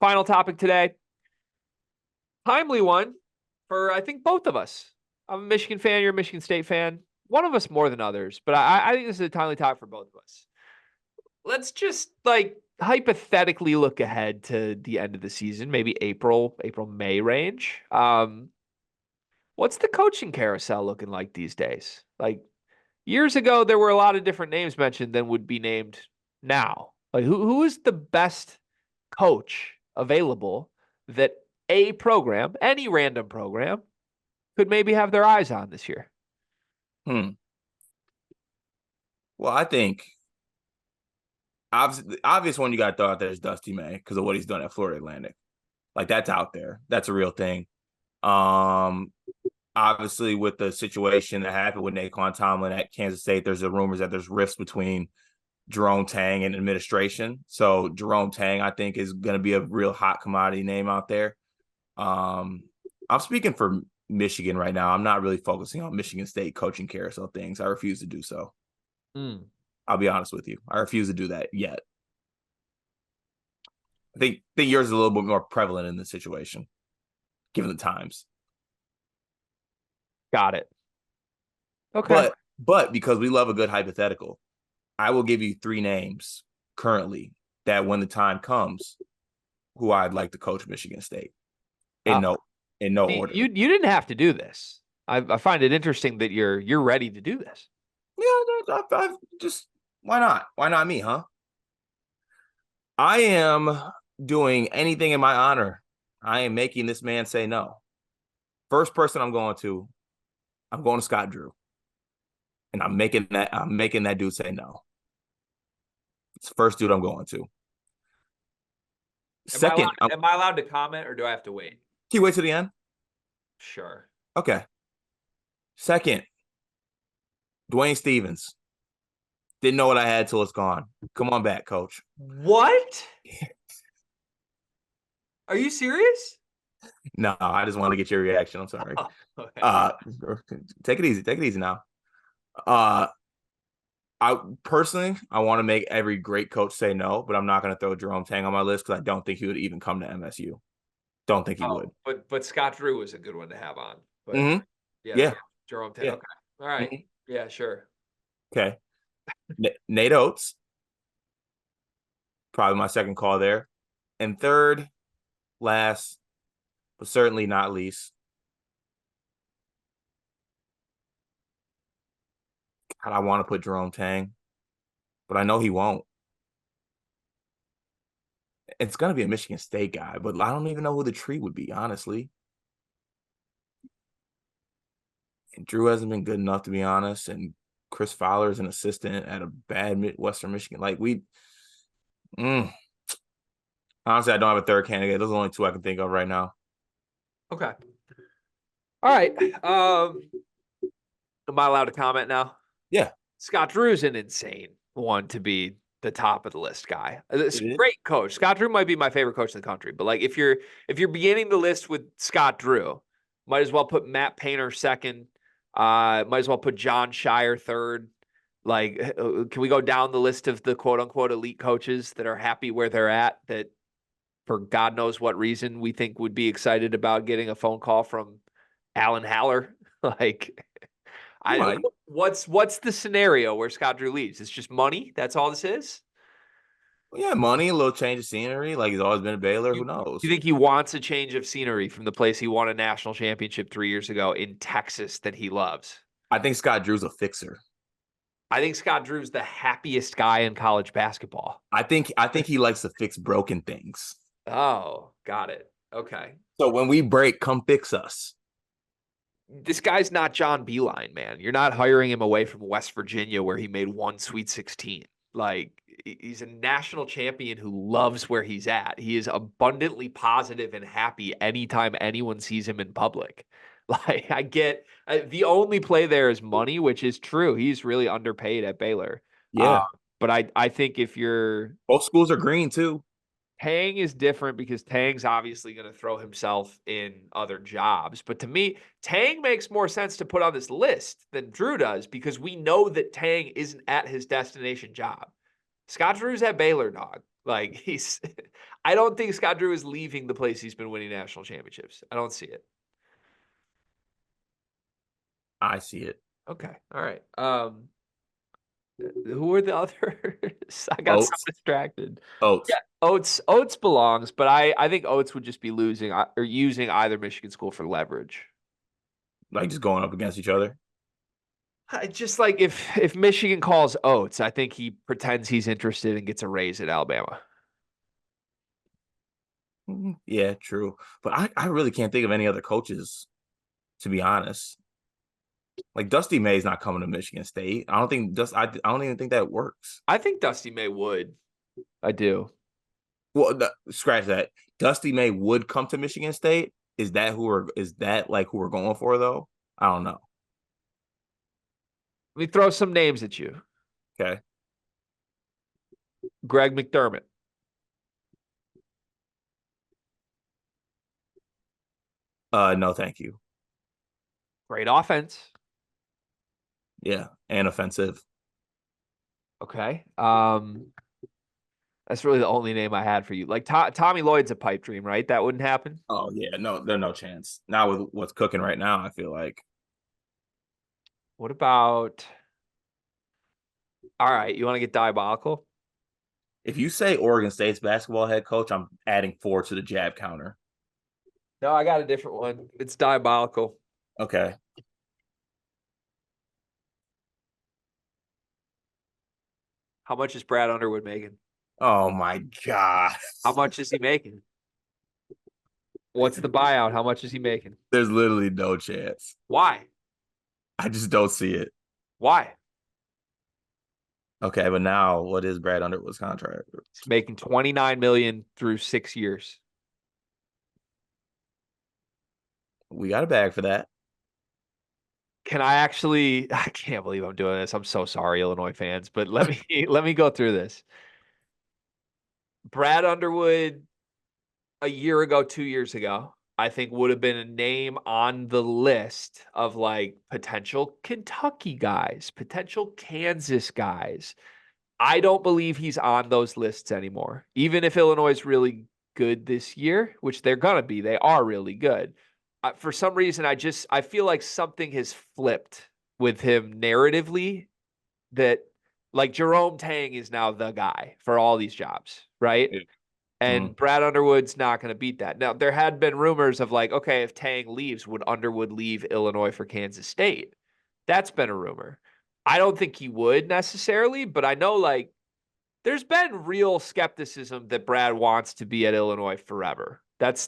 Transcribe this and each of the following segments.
Final topic today. Timely one for, I think, both of us. I'm a Michigan fan. You're a Michigan State fan. One of us more than others, but I think this is a timely topic for both of us. Let's just hypothetically look ahead to the end of the season, maybe April, May range. What's the coaching carousel looking like these days? Like years ago, there were a lot of different names mentioned than would be named now. Like who is the best coach available that a program, any random program, could maybe have their eyes on this year? Well, I think obvious one you got to throw out there is Dusty May because of what he's done at Florida Atlantic. Like that's out there. That's a real thing. Obviously with the situation that happened with Naquan Tomlin at Kansas State, there's rumors that there's rifts between Jerome Tang and administration. So Jerome Tang, I think, is going to be a real hot commodity name out there. I'm speaking for Michigan right now. I'm not really focusing on Michigan State coaching carousel things. I refuse to do so. I'll be honest with you. I refuse to do that yet. I think yours is a little bit more prevalent in this situation, given the times. Got it. Okay. But because we love a good hypothetical, I will give you 3 names currently that when the time comes, who I'd like to coach Michigan State. In no order. You didn't have to do this. I find it interesting that you're ready to do this. Yeah, I've just why not? Why not me, huh? I am doing anything in my honor. I am making this man say no. First person I'm going to Scott Drew. And I'm making that dude say no. It's the first dude I'm going to. Second, am I allowed to comment or do I have to wait? Can you wait to the end? Sure. Okay. Second, Dwayne Stevens. Didn't know what I had till it's gone. Come on back, coach. What? Are you serious? No, I just want to get your reaction. I'm sorry. Okay. Take it easy now. I want to make every great coach say no, but I'm not going to throw Jerome Tang on my list because I don't think he would even come to MSU. Don't think he would. But Scott Drew was a good one to have on. But yeah. Jerome Tang. Yeah. Okay. All right. Mm-hmm. Yeah, sure. Okay. Nate Oates. Probably my second call there. And third, last, but certainly not least, God, I want to put Jerome Tang, but I know he won't. It's going to be a Michigan State guy, but I don't even know who the tree would be, honestly. And Drew hasn't been good enough, to be honest. And Chris Fowler is an assistant at a bad Western Michigan. Honestly, I don't have a third candidate. Those are the only 2 I can think of right now. Okay. All right. Am I allowed to comment now? Yeah. Scott Drew's an insane one to be the top of the list guy. It's a great coach. Scott Drew might be my favorite coach in the country. But if you're beginning the list with Scott Drew, might as well put Matt Painter second. Might as well put John Shire third. Can we go down the list of the quote unquote elite coaches that are happy where they're at, that for God knows what reason we think would be excited about getting a phone call from Alan Haller? What's the scenario where Scott Drew leaves? It's just money. That's all this is. Well, yeah, money, a little change of scenery. He's always been a Baylor. Who knows? Do you think he wants a change of scenery from the place he won a national championship 3 years ago in Texas that he loves? I think Scott Drew's a fixer. I think Scott Drew's the happiest guy in college basketball. I think he likes to fix broken things. Oh, got it. Okay. So when we break, come fix us. This guy's not John Beilein, man. You're not hiring him away from West Virginia where he made 1 Sweet 16. He's a national champion who loves where he's at. He is abundantly positive and happy anytime anyone sees him in public. I get the only play there is money, which is true. He's really underpaid at Baylor. Yeah. But I think if you're... Both schools are green too. Tang is different because Tang's obviously going to throw himself in other jobs. But to me, Tang makes more sense to put on this list than Drew does because we know that Tang isn't at his destination job. Scott Drew's at Baylor, dog. Like he's, I don't think Scott Drew is leaving the place he's been winning national championships. I don't see it. I see it. Okay. All right. Who were the others? I got so Oats. distracted. Yeah, Oats. Oats belongs, but I think Oats would just be losing or using either Michigan school for leverage. Like just going up against each other. I just like if Michigan calls Oats, I think he pretends he's interested and gets a raise at Alabama. Yeah, true. But I really can't think of any other coaches, to be honest. Like Dusty May's not coming to Michigan State. I don't even think that works. I think Dusty May would. I do. Well, scratch that. Dusty May would come to Michigan State. Is that like who we're going for though? I don't know. Let me throw some names at you. Okay. Greg McDermott. No, thank you. Great offense. Yeah, and offensive. Okay. That's really the only name I had for you. Like Tommy Lloyd's a pipe dream, right? That wouldn't happen. Oh yeah, no, there's no chance. Now with what's cooking right now, I feel like What about? All right, you want to get diabolical? if you say Oregon State's basketball head coach, I'm adding 4 to the jab counter. No, I got a different one. It's diabolical. Okay. How much is Brad Underwood making? Oh my God. How much is he making? What's the buyout? How much is he making? There's literally no chance. Why? I just don't see it. Why? Okay, but now what is Brad Underwood's contract? He's making 29 million through 6 years. We got a bag for that. Can I actually I can't believe I'm doing this. I'm so sorry, Illinois fans, but let me let me go through this. Brad Underwood a year ago, 2 years ago, I think would have been a name on the list of like potential Kentucky guys, potential Kansas guys. I don't believe he's on those lists anymore. Even if Illinois is really good this year, which they're going to be, they are really good. For some reason, I feel like something has flipped with him narratively that like Jerome Tang is now the guy for all these jobs, right? Yeah. And Brad Underwood's not going to beat that. Now, there had been rumors of like, okay, if Tang leaves, would Underwood leave Illinois for Kansas State? That's been a rumor. I don't think he would necessarily, but I know like there's been real skepticism that Brad wants to be at Illinois forever. That's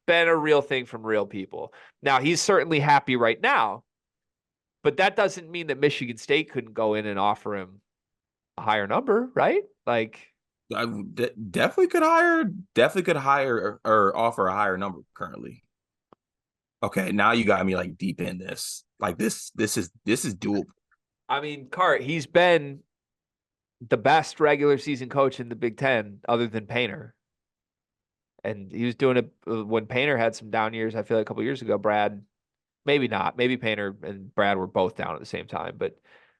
been a real thing from real people. Now, he's certainly happy right now, but that doesn't mean that Michigan State couldn't go in and offer him a higher number, right? Like Definitely could hire or offer a higher number currently. Okay, now you got me like deep in this. Like this is doable. I mean, Cart, he's been the best regular season coach in the Big Ten other than Painter. And he was doing it when Painter had some down years, I feel like a couple years ago. Brad, maybe not. Maybe Painter and Brad were both down at the same time. But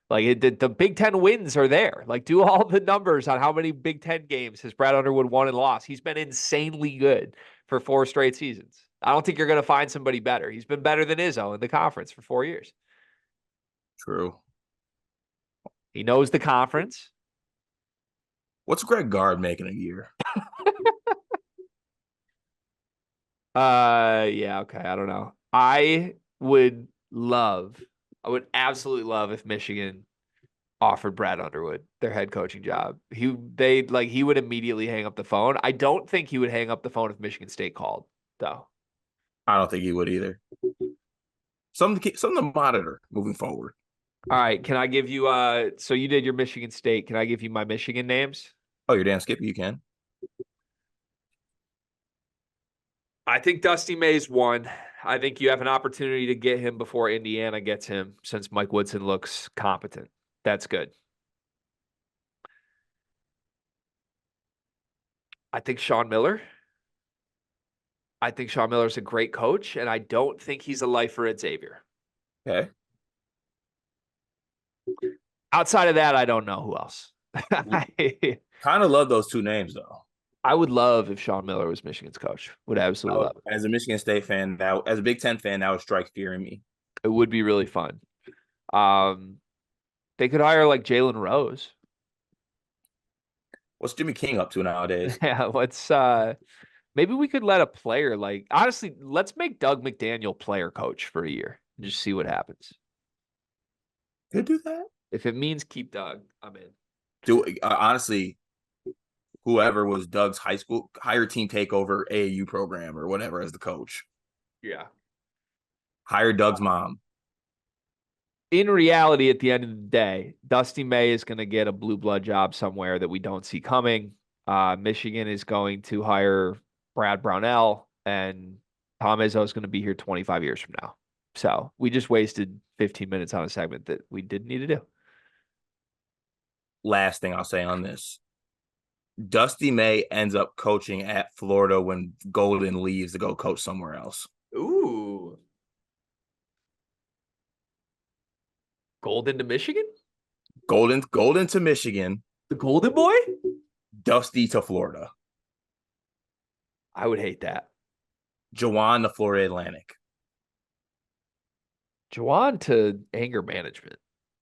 like the Big Ten wins are there. Like do all the numbers on how many Big Ten games has Brad Underwood won and lost. He's been insanely good for 4 straight seasons. I don't think you're going to find somebody better. He's been better than Izzo in the conference for 4 years. True. He knows the conference. What's Greg Gard making a year? Yeah, okay. I don't know. I would absolutely love if Michigan offered Brad Underwood their head coaching job. He would immediately hang up the phone. I don't think he would hang up the phone if Michigan State called, though. I don't think he would either. Something to monitor moving forward. All right, can I give you so you did your Michigan State. Can I give you my Michigan names? Oh, you're damn Skippy, you can. I think Dusty May's one. I think you have an opportunity to get him before Indiana gets him since Mike Woodson looks competent. That's good. I think Sean Miller. I think Sean Miller's a great coach, and I don't think he's a lifer at Xavier. Okay. Outside of that, I don't know who else. Kind of love those two names though. I would love if Sean Miller was Michigan's coach. Would absolutely love it. As a Michigan State fan, that as a Big Ten fan, that would strike fear in me. It would be really fun. Um, they could hire like Jalen Rose. What's Jimmy King up to nowadays? Yeah, maybe we could let a player like honestly, let's make Doug McDaniel player coach for a year and just see what happens. Could do that. If it means keep Doug, I'm in. Do honestly, whoever was Doug's hire team takeover AAU program or whatever as the coach. Yeah. Hire Doug's mom. In reality, at the end of the day, Dusty May is going to get a blue blood job somewhere that we don't see coming. Michigan is going to hire Brad Brownell, and Tom Izzo is going to be here 25 years from now. So we just wasted 15 minutes on a segment that we didn't need to do. Last thing I'll say on this. Dusty May ends up coaching at Florida when Golden leaves to go coach somewhere else. Ooh. Golden to Michigan? Golden to Michigan. The Golden Boy? Dusty to Florida. I would hate that. Jawan to Florida Atlantic. Jawan to anger management.